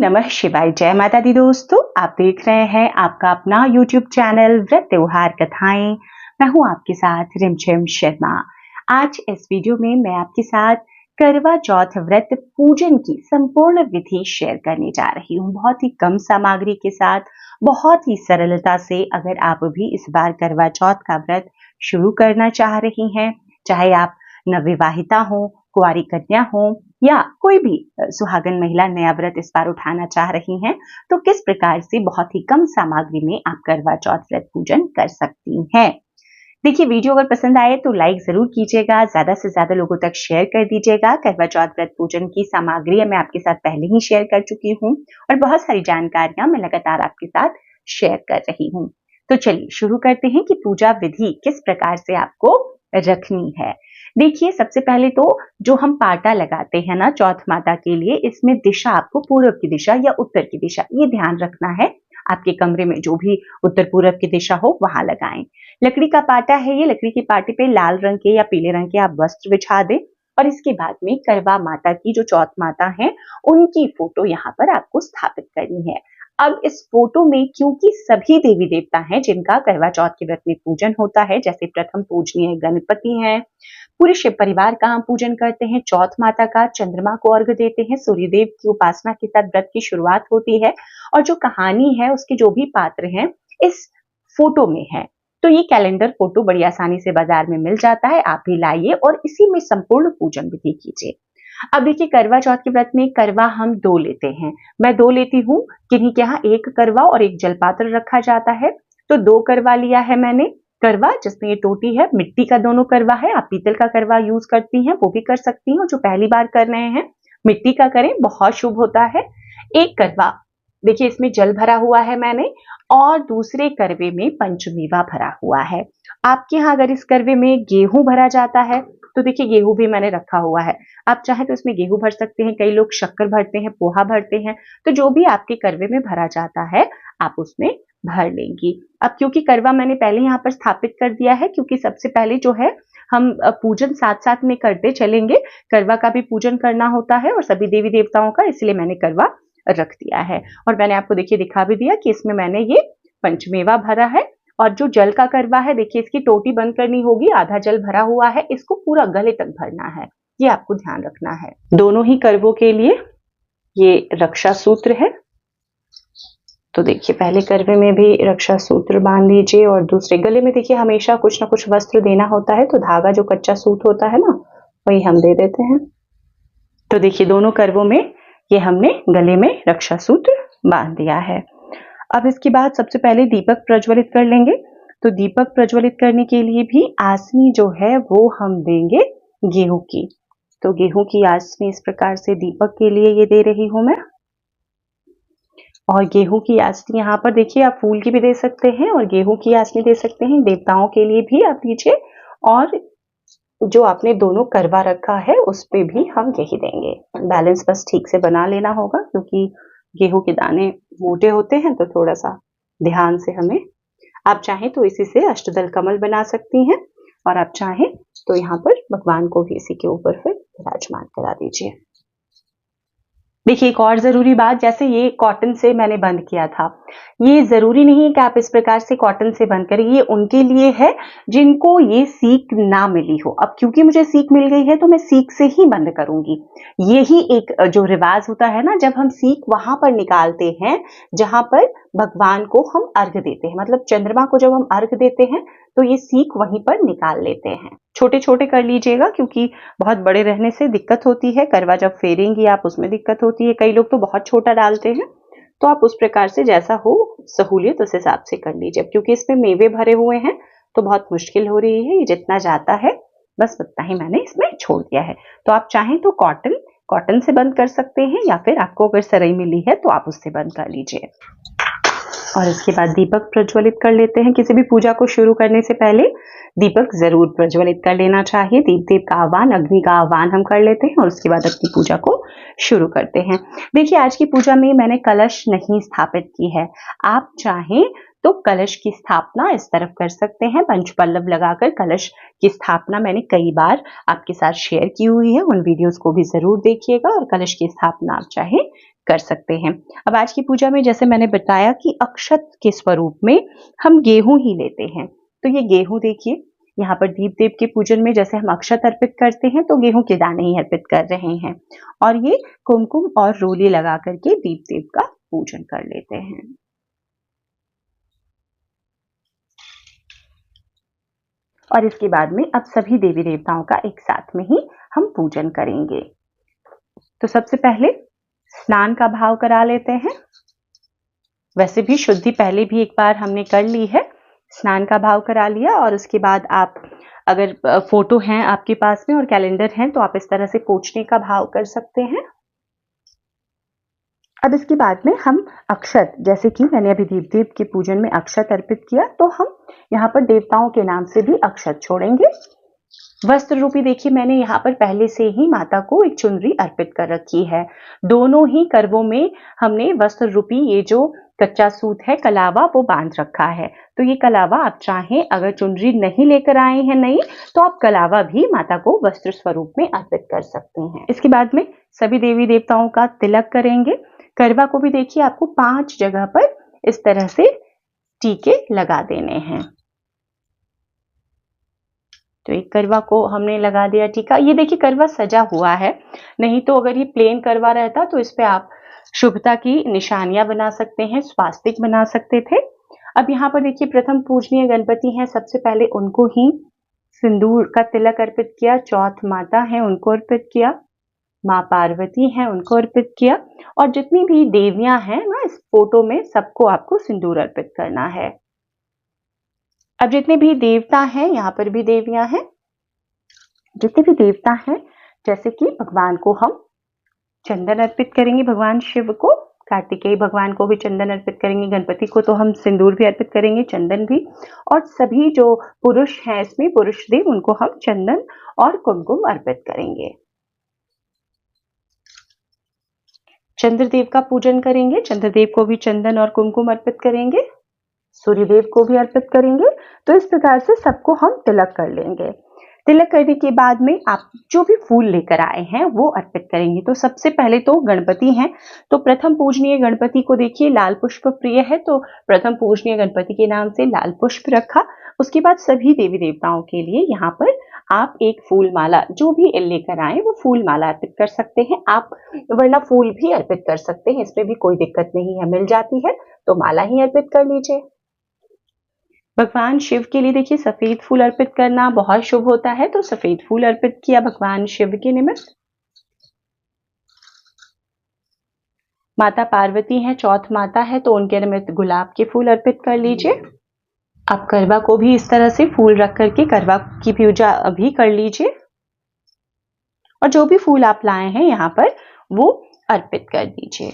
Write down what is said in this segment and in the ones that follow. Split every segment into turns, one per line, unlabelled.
नमः शिवाय। जय माता दी दोस्तों, आप देख रहे हैं आपका अपना YouTube चैनल व्रत त्योहार कथाएं। मैं हूं आपके साथ रिमझिम शर्मा। आज इस वीडियो में मैं आपके साथ करवा चौथ व्रत पूजन की संपूर्ण विधि शेयर करने जा रही हूं। बहुत ही कम सामग्री के साथ, बहुत ही सरलता से अगर आप भी इस बार करवा चौथ का व्रत शुरू करना चाह रही हैं, चाहे आप नवविवाहिता हो, कुंवारी कन्या हो या कोई भी सुहागन महिला नया व्रत इस बार उठाना चाह रही हैं, तो किस प्रकार से बहुत ही कम सामग्री में आप करवा चौथ व्रत पूजन कर सकती हैं। देखिए, वीडियो अगर पसंद आए तो लाइक जरूर कीजिएगा, ज्यादा से ज्यादा लोगों तक शेयर कर दीजिएगा। करवा चौथ व्रत पूजन की सामग्री मैं आपके साथ पहले ही शेयर कर चुकी हूँ और बहुत सारी जानकारियां मैं लगातार आपके साथ शेयर कर रही हूँ। तो चलिए शुरू करते हैं कि पूजा विधि किस प्रकार से आपको रखनी है। देखिए, सबसे पहले तो जो हम पाटा लगाते हैं ना चौथ माता के लिए, इसमें दिशा आपको पूर्व की दिशा या उत्तर की दिशा ये ध्यान रखना है। आपके कमरे में जो भी उत्तर पूर्व की दिशा हो वहां लगाएं। लकड़ी का पाटा है ये, लकड़ी के पाटे पे लाल रंग के या पीले रंग के आप वस्त्र बिछा दें और इसके बाद में करवा माता की जो चौथ माता है उनकी फोटो यहाँ पर आपको स्थापित करनी है। अब इस फोटो में क्योंकि सभी देवी देवता हैं जिनका करवा चौथ के व्रत में पूजन होता है, जैसे प्रथम पूजनीय गणपति हैं, पूरे शिव परिवार का हम पूजन करते हैं, चौथ माता का चंद्रमा को अर्घ देते हैं, सूर्यदेव की उपासना के साथ व्रत की शुरुआत होती है और जो कहानी है उसके जो भी पात्र हैं इस फोटो में है। तो ये कैलेंडर फोटो बड़ी आसानी से बाजार में मिल जाता है, आप भी लाइए और इसी में संपूर्ण पूजन विधि कीजिए। अब देखिए, करवा चौथ के व्रत में करवा हम 2 लेते हैं। मैं 2 लेती हूँ, किन्हीं के यहाँ 1 करवा और 1 जलपात्र रखा जाता है, तो 2 करवा लिया है मैंने। करवा जिसमें ये टोटी है, मिट्टी का दोनों करवा है, आप पीतल का करवा यूज करती हैं वो भी कर सकती हैं, और जो पहली बार कर रहे हैं मिट्टी का करें, बहुत शुभ होता है। 1 करवा देखिए इसमें जल भरा हुआ है मैंने, और दूसरे करवे में पंचमेवा भरा हुआ है। आपके यहाँ अगर इस करवे में गेहूं भरा जाता है तो देखिए गेहूं भी मैंने रखा हुआ है, आप चाहे तो इसमें गेहूं भर सकते हैं, कई लोग शक्कर भरते हैं, पोहा भरते हैं, तो जो भी आपके करवे में भरा जाता है आप उसमें भर लेंगी। अब क्योंकि करवा मैंने पहले यहाँ पर स्थापित कर दिया है, क्योंकि सबसे पहले जो है हम पूजन साथ साथ में करते चलेंगे, करवा का भी पूजन करना होता है और सभी देवी देवताओं का, इसलिए मैंने करवा रख दिया है। और मैंने आपको देखिए दिखा भी दिया कि इसमें मैंने ये पंचमेवा भरा है। और जो जल का करवा है देखिए इसकी टोटी बंद करनी होगी, आधा जल भरा हुआ है, इसको पूरा गले तक भरना है, ये आपको ध्यान रखना है। दोनों ही करवों के लिए ये रक्षा सूत्र है, तो देखिए पहले करवे में भी रक्षा सूत्र बांध लीजिए और दूसरे गले में देखिए हमेशा कुछ ना कुछ वस्त्र देना होता है, तो धागा जो कच्चा सूत होता है ना वही हम दे देते हैं। तो देखिए दोनों करवों में ये हमने गले में रक्षा सूत्र बांध दिया है। अब इसके बाद सबसे पहले दीपक प्रज्वलित कर लेंगे। तो दीपक प्रज्वलित करने के लिए भी आसनी जो है वो हम देंगे गेहूं की। तो गेहूं की आसनी इस प्रकार से दीपक के लिए ये दे रही हूं मैं। और गेहूं की आसनी यहाँ पर देखिए आप फूल की भी दे सकते हैं और गेहूं की आसनी दे सकते हैं, देवताओं के लिए भी आप दीजिए। और जो आपने दोनों करवा रखा है उस पे भी हम यही देंगे। बैलेंस बस ठीक से बना लेना होगा, क्योंकि गेहूं के दाने मोटे होते हैं, तो थोड़ा सा ध्यान से हमें, आप चाहें तो इसी से अष्टदल कमल बना सकती हैं और आप चाहें तो यहाँ पर भगवान को भी इसी के ऊपर फिर विराजमान करा दीजिए। देखिए एक और जरूरी बात, जैसे ये कॉटन से मैंने बंद किया था, ये जरूरी नहीं है कि आप इस प्रकार से कॉटन से बंद करें, ये उनके लिए है जिनको ये सीक ना मिली हो। अब क्योंकि मुझे सीक मिल गई है तो मैं सीक से ही बंद करूंगी। यही एक जो रिवाज होता है ना, जब हम सीक वहां पर निकालते हैं जहां पर भगवान को हम अर्घ देते हैं, मतलब चंद्रमा को जब हम अर्घ देते हैं तो ये सीक वहीं पर निकाल लेते हैं। छोटे छोटे कर लीजिएगा, क्योंकि बहुत बड़े रहने से दिक्कत होती है, करवा जब फेरेंगी आप उसमें दिक्कत होती है। कई लोग तो बहुत छोटा डालते हैं, तो आप उस प्रकार से जैसा हो सहूलियत उस हिसाब से कर लीजिए। क्योंकि इसमें मेवे भरे हुए हैं तो बहुत मुश्किल हो रही है, ये जितना जाता है बस उतना ही मैंने इसमें छोड़ दिया है। तो आप चाहें तो कॉटन से बंद कर सकते हैं, या फिर आपको अगर सरई मिली है तो आप उससे बंद कर लीजिए। और इसके बाद दीपक प्रज्वलित कर लेते हैं। किसी भी पूजा को शुरू करने से पहले दीपक जरूर प्रज्वलित कर लेना चाहिए। दीप देव का आह्वान, अग्नि का आह्वान हम कर लेते हैं और उसके बाद अपनी पूजा को शुरू करते हैं। देखिए आज की पूजा में मैंने कलश नहीं स्थापित की है, आप चाहें तो कलश की स्थापना इस तरफ कर सकते हैं। पंचपल्लव लगाकर कलश की स्थापना मैंने कई बार आपके साथ शेयर की हुई है, उन वीडियोस को भी जरूर देखिएगा और कलश की स्थापना आप चाहे कर सकते हैं। अब आज की पूजा में जैसे मैंने बताया कि अक्षत के स्वरूप में हम गेहूं ही लेते हैं। तो ये गेहूं देखिए, यहाँ पर दीप देव के पूजन में जैसे हम अक्षत अर्पित करते हैं तो गेहूं के दाने ही अर्पित कर रहे हैं, और ये कुमकुम और रोली लगा करके दीप देव का पूजन कर लेते हैं। और इसके बाद में अब सभी देवी देवताओं का एक साथ में ही हम पूजन करेंगे। तो सबसे पहले स्नान का भाव करा लेते हैं। वैसे भी शुद्धि पहले भी एक बार हमने कर ली है, स्नान का भाव करा लिया, और उसके बाद आप अगर फोटो हैं आपके पास में और कैलेंडर हैं तो आप इस तरह से पोंछने का भाव कर सकते हैं। अब इसके बाद में हम अक्षत, जैसे कि मैंने अभी दीप देव के पूजन में अक्षत अर्पित किया, तो हम यहाँ पर देवताओं के नाम से भी अक्षत छोड़ेंगे। वस्त्र रूपी देखिए मैंने यहाँ पर पहले से ही माता को एक चुनरी अर्पित कर रखी है। दोनों ही करवों में हमने वस्त्र रूपी ये जो कच्चा सूत है कलावा वो बांध रखा है। तो ये कलावा आप चाहें, अगर चुनरी नहीं लेकर आए हैं नई, तो आप कलावा भी माता को वस्त्र स्वरूप में अर्पित कर सकते हैं। इसके बाद में सभी देवी देवताओं का तिलक करेंगे। करवा को भी देखिए आपको 5 जगह पर इस तरह से टीके लगा देने हैं। तो एक करवा को हमने लगा दिया टीका। ये देखिए करवा सजा हुआ है, नहीं तो अगर ये प्लेन करवा रहता तो इस पे आप शुभता की निशानियां बना सकते हैं, स्वास्तिक बना सकते थे। अब यहाँ पर देखिए प्रथम पूजनीय गणपति हैं, सबसे पहले उनको ही सिंदूर का तिलक अर्पित किया। चौथ माता है उनको अर्पित किया, माँ पार्वती हैं उनको अर्पित किया, और जितनी भी देवियां हैं ना इस फोटो में सबको आपको सिंदूर अर्पित करना है। अब जितने भी देवता हैं, यहाँ पर भी देवियां हैं, जितने भी देवता हैं, जैसे कि भगवान को हम चंदन अर्पित करेंगे, भगवान शिव को, कार्तिकेय भगवान को भी चंदन अर्पित करेंगे, गणपति को तो हम सिंदूर भी अर्पित करेंगे, चंदन भी, और सभी जो पुरुष हैं इसमें पुरुष देव उनको हम चंदन और कुमकुम अर्पित करेंगे। चंद्रदेव का पूजन करेंगे, चंद्रदेव को भी चंदन और कुमकुम अर्पित करेंगे, सूर्यदेव को भी अर्पित करेंगे। तो इस प्रकार से सबको हम तिलक कर लेंगे। तिलक करने के बाद में आप जो भी फूल लेकर आए हैं वो अर्पित करेंगे। तो सबसे पहले तो गणपति हैं, तो प्रथम पूजनीय गणपति को देखिए लाल पुष्प प्रिय है, तो प्रथम पूजनीय गणपति के नाम से लाल पुष्प रखा। उसके बाद सभी देवी देवताओं के लिए यहाँ पर आप एक फूल माला जो भी लेकर आए वो फूल माला अर्पित कर सकते हैं आप, वरना फूल भी अर्पित कर सकते हैं, इसमें भी कोई दिक्कत नहीं है, मिल जाती है तो माला ही अर्पित कर लीजिए। भगवान शिव के लिए देखिए सफेद फूल अर्पित करना बहुत शुभ होता है, तो सफेद फूल अर्पित किया भगवान शिव के निमित्त। माता पार्वती है, चौथ माता है, तो उनके निमित्त गुलाब के फूल अर्पित कर लीजिए। आप करवा को भी इस तरह से फूल रख करके करवा की पूजा भी कर लीजिए, और जो भी फूल आप लाए हैं यहाँ पर वो अर्पित कर दीजिए।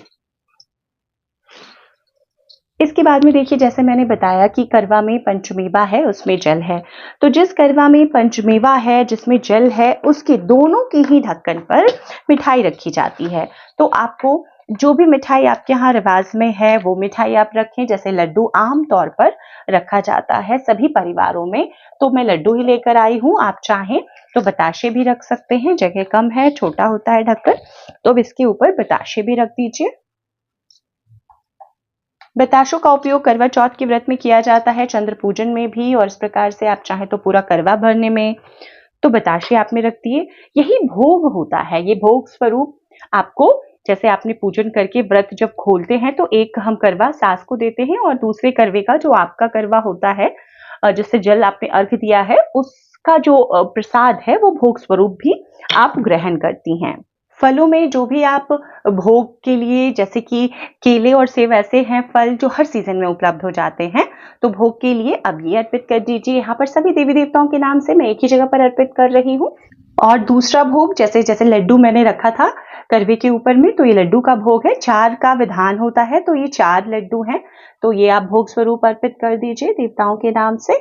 इसके बाद में देखिए जैसे मैंने बताया कि करवा में पंचमेवा है उसमें जल है, तो जिस करवा में पंचमेवा है जिसमें जल है उसके दोनों के ही ढक्कन पर मिठाई रखी जाती है। तो आपको जो भी मिठाई आपके यहाँ रिवाज में है वो मिठाई आप रखें। जैसे लड्डू आम तौर पर रखा जाता है सभी परिवारों में, तो मैं लड्डू ही लेकर आई हूँ। आप चाहें तो बताशे भी रख सकते हैं, जगह कम है, छोटा होता है ढक्कन, तो इसके ऊपर बताशे भी रख दीजिए। बताशों का उपयोग करवा चौथ के व्रत में किया जाता है, चंद्र पूजन में भी, और इस प्रकार से आप चाहें तो पूरा करवा भरने में, तो बताशे आप में रख दिए। यही भोग होता है, ये भोग स्वरूप आपको, जैसे आपने पूजन करके व्रत जब खोलते हैं तो एक हम करवा सास को देते हैं, और दूसरे करवे का जो आपका करवा होता है जिससे जल आपने अर्घ दिया है उसका जो प्रसाद है वो भोग स्वरूप भी आप ग्रहण करती हैं। फलों में जो भी आप भोग के लिए, जैसे कि केले और सेब ऐसे हैं फल जो हर सीजन में उपलब्ध हो जाते हैं, तो भोग के लिए अब ये अर्पित कर दीजिए। यहाँ पर सभी देवी देवताओं के नाम से मैं एक ही जगह पर अर्पित कर रही हूँ। और दूसरा भोग जैसे जैसे लड्डू मैंने रखा था करवे के ऊपर में, तो ये लड्डू का भोग है, 4 का विधान होता है, तो ये 4 लड्डू हैं, तो ये आप भोग स्वरूप अर्पित कर दीजिए देवताओं के नाम से।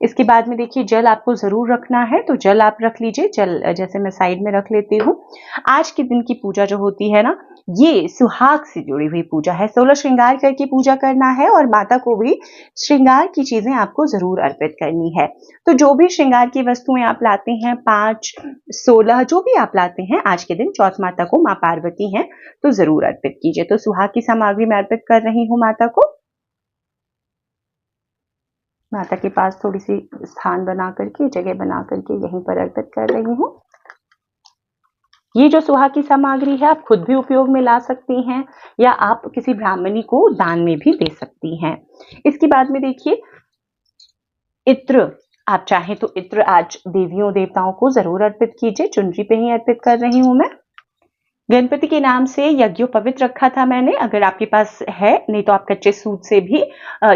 इसके बाद में देखिए जल आपको जरूर रखना है, तो जल आप रख लीजिए। जल जैसे मैं साइड में रख लेती हूँ। आज के दिन की पूजा जो होती है ना, ये सुहाग से जुड़ी हुई पूजा है। 16 श्रृंगार करके पूजा करना है और माता को भी श्रृंगार की चीजें आपको जरूर अर्पित करनी है। तो जो भी श्रृंगार की वस्तुएं आप लाते हैं, 5, 16 जो भी आप लाते हैं, आज के दिन चौथ माता को, माँ पार्वती हैं, तो जरूर अर्पित कीजिए। तो सुहाग की सामग्री मैं अर्पित कर रही हूँ माता को। माता के पास थोड़ी सी स्थान बना करके, जगह बना करके यहीं पर अर्पित कर रही हूँ। ये जो सुहाग की सामग्री है आप खुद भी उपयोग में ला सकती हैं या आप किसी ब्राह्मणी को दान में भी दे सकती हैं। इसके बाद में देखिए इत्र, आप चाहें तो इत्र आज देवियों देवताओं को जरूर अर्पित कीजिए। चुनरी पे ही अर्पित कर रही हूं मैं। गणपति के नाम से यज्ञोपवीत रखा था मैंने, अगर आपके पास है, नहीं तो आप कच्चे सूत से भी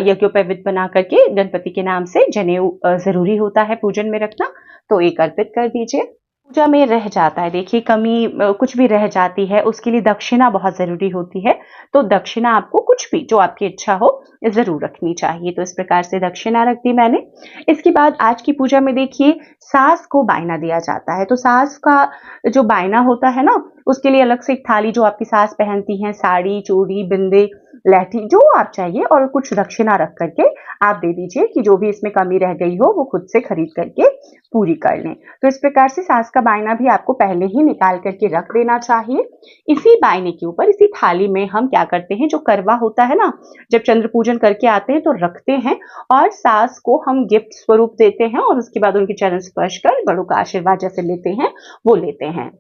यज्ञोपवीत बना करके गणपति के नाम से, जनेऊ जरूरी होता है पूजन में रखना, तो एक अर्पित कर दीजिए। पूजा में रह जाता है, देखिए कमी कुछ भी रह जाती है, उसके लिए दक्षिणा बहुत जरूरी होती है। तो दक्षिणा आपको कुछ भी जो आपकी इच्छा हो जरूर रखनी चाहिए। तो इस प्रकार से दक्षिणा रख दी मैंने। इसके बाद आज की पूजा में देखिए सास को बायना दिया जाता है। तो सास का जो बायना होता है ना, उसके लिए अलग से एक थाली जो आपकी सास पहनती हैं, साड़ी, चूड़ी, बिंदे, लहठी, जो आप चाहिए, और कुछ दक्षिणा रख करके आप दे दीजिए कि जो भी इसमें कमी रह गई हो वो खुद से खरीद करके पूरी कर लें। तो इस प्रकार से सास का बायना भी आपको पहले ही निकाल करके रख देना चाहिए। इसी बायने के ऊपर, इसी थाली में हम क्या करते हैं, जो करवा होता है ना, जब चंद्र पूजन करके आते हैं तो रखते हैं और सास को हम गिफ्ट स्वरूप देते हैं और उसके बाद उनके चरण स्पर्श कर बड़ों का आशीर्वाद जैसे लेते हैं वो लेते हैं।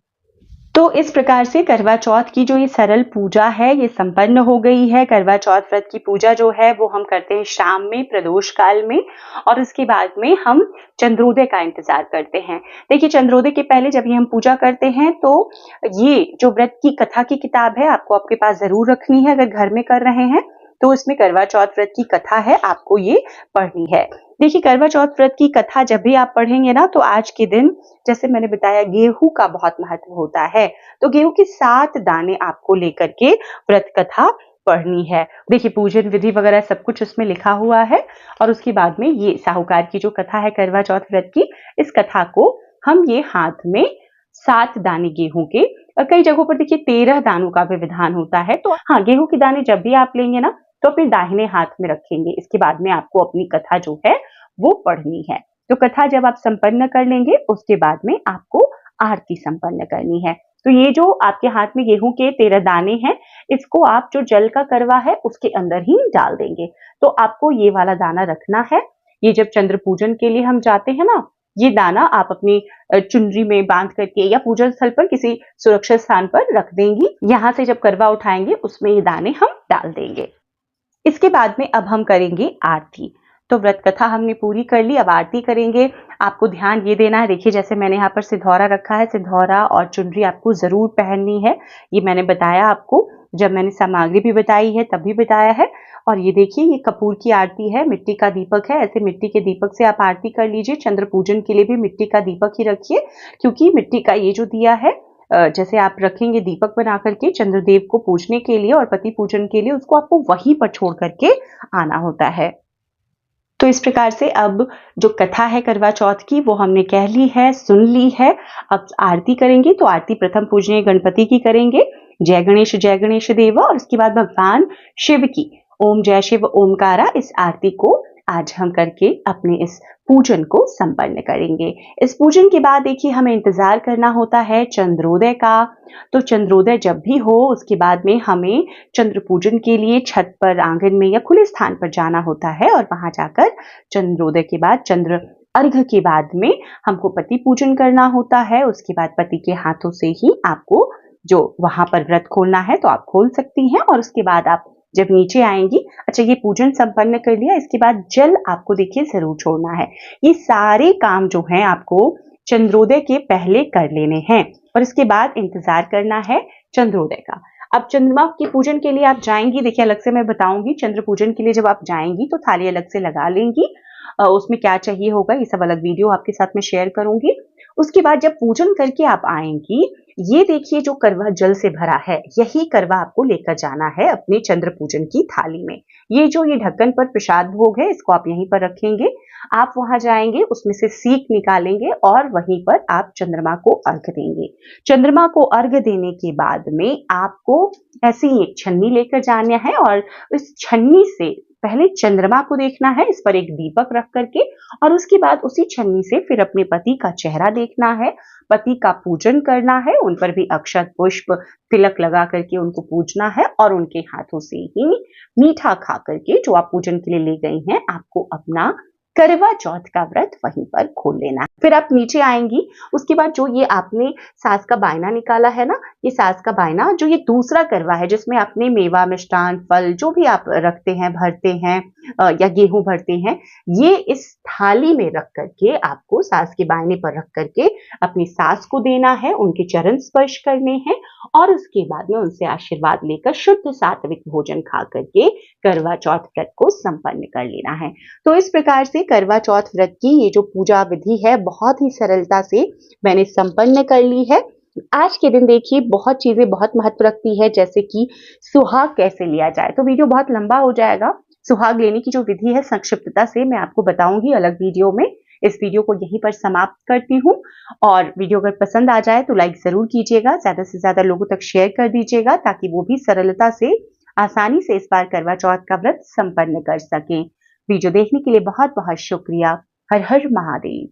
तो इस प्रकार से करवा चौथ की जो ये सरल पूजा है ये संपन्न हो गई है। करवा चौथ व्रत की पूजा जो है वो हम करते हैं शाम में, प्रदोष काल में, और उसके बाद में हम चंद्रोदय का इंतजार करते हैं। देखिए चंद्रोदय के पहले जब ये हम पूजा करते हैं तो ये जो व्रत की कथा की किताब है आपको आपके पास जरूर रखनी है। अगर घर में कर रहे हैं तो इसमें करवा चौथ व्रत की कथा है, आपको ये पढ़नी है। देखिए करवा चौथ व्रत की कथा जब भी आप पढ़ेंगे ना, तो आज के दिन जैसे मैंने बताया गेहूं का बहुत महत्व होता है, तो गेहूं के 7 दाने आपको लेकर के व्रत कथा पढ़नी है। देखिए पूजन विधि वगैरह सब कुछ उसमें लिखा हुआ है। और उसके बाद में ये साहूकार की जो कथा है करवा चौथ व्रत की, इस कथा को हम ये हाथ में 7 दाने गेहूं के, और कई जगहों पर देखिए 13 दानों का भी विधान होता है। तो हाँ, गेहूं के दाने जब भी आप लेंगे ना तो अपने दाहिने हाथ में रखेंगे। इसके बाद में आपको अपनी कथा जो है वो पढ़नी है। तो कथा जब आप संपन्न कर लेंगे उसके बाद में आपको आरती संपन्न करनी है। तो ये जो आपके हाथ में गेहूं के 13 दाने हैं, इसको आप जो जल का करवा है उसके अंदर ही डाल देंगे। तो आपको ये वाला दाना रखना है। ये जब चंद्र पूजन के लिए हम जाते हैं ना, ये दाना आप अपनी चुनरी में बांध करके या पूजन स्थल पर किसी सुरक्षित स्थान पर रख देंगी। यहाँ से जब करवा उठाएंगे उसमें ये दाने हम डाल देंगे। इसके बाद में अब हम करेंगे आरती। तो व्रत कथा हमने पूरी कर ली, अब आरती करेंगे। आपको ध्यान ये देना है, देखिए जैसे मैंने यहाँ पर सिधौरा रखा है, सिधौरा और चुनरी आपको जरूर पहननी है। ये मैंने बताया आपको, जब मैंने सामग्री भी बताई है तब भी बताया है। और ये देखिए ये कपूर की आरती है, मिट्टी का दीपक है, ऐसे मिट्टी के दीपक से आप आरती कर लीजिए। चंद्र पूजन के लिए भी मिट्टी का दीपक ही रखिए, क्योंकि मिट्टी का ये जो दिया है, जैसे आप रखेंगे दीपक बना करके चंद्रदेव को पूजने के लिए और पति पूजन के लिए, उसको आपको वहीं पर छोड़ करके आना होता है। तो इस प्रकार से अब जो कथा है करवा चौथ की वो हमने कह ली है, सुन ली है। अब आरती करेंगे, तो आरती प्रथम पूजनीय गणपति की करेंगे, जय गणेश देवा, और उसके बाद भगवान शिव की ओम जय शिव ओमकारा, इस आरती को आज हम करके अपने इस पूजन को संपन्न करेंगे। इस पूजन के बाद देखिए हमें इंतजार करना होता है चंद्रोदय का। तो चंद्रोदय जब भी हो उसके बाद में हमें चंद्र पूजन के लिए छत पर, आंगन में या खुले स्थान पर जाना होता है, और वहां जाकर चंद्रोदय के बाद, चंद्र अर्घ के बाद में हमको पति पूजन करना होता है। उसके बाद पति के हाथों से ही आपको जो वहां पर व्रत खोलना है तो आप खोल सकती हैं। और उसके बाद आप जब नीचे आएंगी, अच्छा ये पूजन संपन्न कर लिया, इसके बाद जल आपको देखिए जरूर छोड़ना है। ये सारे काम जो हैं आपको चंद्रोदय के पहले कर लेने हैं और इसके बाद इंतजार करना है चंद्रोदय का। अब चंद्रमा के पूजन के लिए आप जाएंगी, देखिए अलग से मैं बताऊंगी, चंद्र पूजन के लिए जब आप जाएंगी तो थाली अलग से लगा लेंगी। उसमें क्या चाहिए होगा ये सब अलग वीडियो आपके साथ में शेयर करूंगी। उसके बाद जब पूजन करके आप आएंगी, ये देखिए जो करवा जल से भरा है, यही करवा आपको लेकर जाना है अपने चंद्र पूजन की थाली में। ये ढक्कन पर प्रसाद भोग है, इसको आप यहीं पर रखेंगे। आप वहां जाएंगे, उसमें से सीख निकालेंगे और वहीं पर आप चंद्रमा को अर्घ देंगे। चंद्रमा को अर्घ देने के बाद में आपको ऐसी ही एक छन्नी लेकर जाना है और इस छन्नी से पहले चंद्रमा को देखना है, इस पर एक दीपक रख करके, और उसके बाद उसी छन्नी से फिर अपने पति का चेहरा देखना है, पति का पूजन करना है, उन पर भी अक्षत पुष्प तिलक लगा करके उनको पूजना है और उनके हाथों से ही मीठा खा करके जो आप पूजन के लिए ले गई हैं, आपको अपना करवा चौथ का व्रत वहीं पर खोल लेना है। फिर आप नीचे आएंगी, उसके बाद जो ये आपने सास का बायना निकाला है ना, ये सास का बायना जो ये दूसरा करवा है जिसमें आपने मेवा मिष्टान फल जो भी आप रखते हैं भरते हैं या गेहूं भरते हैं, ये इस थाली में रख करके आपको सास के बायने पर रख करके अपनी सास को देना है, उनके चरण स्पर्श करने हैं और उसके बाद में उनसे आशीर्वाद लेकर शुद्ध सात्विक भोजन खा करके करवा चौथ व्रत को संपन्न कर लेना है। तो इस प्रकार से करवा चौथ व्रत की ये जो पूजा विधि है बहुत ही सरलता से मैंने संपन्न कर ली है। आज के दिन देखिए बहुत चीजें बहुत महत्व रखती है, जैसे कि सुहाग कैसे लिया जाए, तो वीडियो बहुत लंबा हो जाएगा। सुहाग लेने की जो विधि है संक्षिप्तता से मैं आपको बताऊंगी अलग वीडियो में। इस वीडियो को यहीं पर समाप्त करती हूँ और वीडियो अगर पसंद आ जाए तो लाइक जरूर कीजिएगा, ज्यादा से ज्यादा लोगों तक शेयर कर दीजिएगा ताकि वो भी सरलता से आसानी से इस बार करवा चौथ का व्रत संपन्न कर सकें। वीडियो देखने के लिए बहुत बहुत शुक्रिया। हर हर महादेव।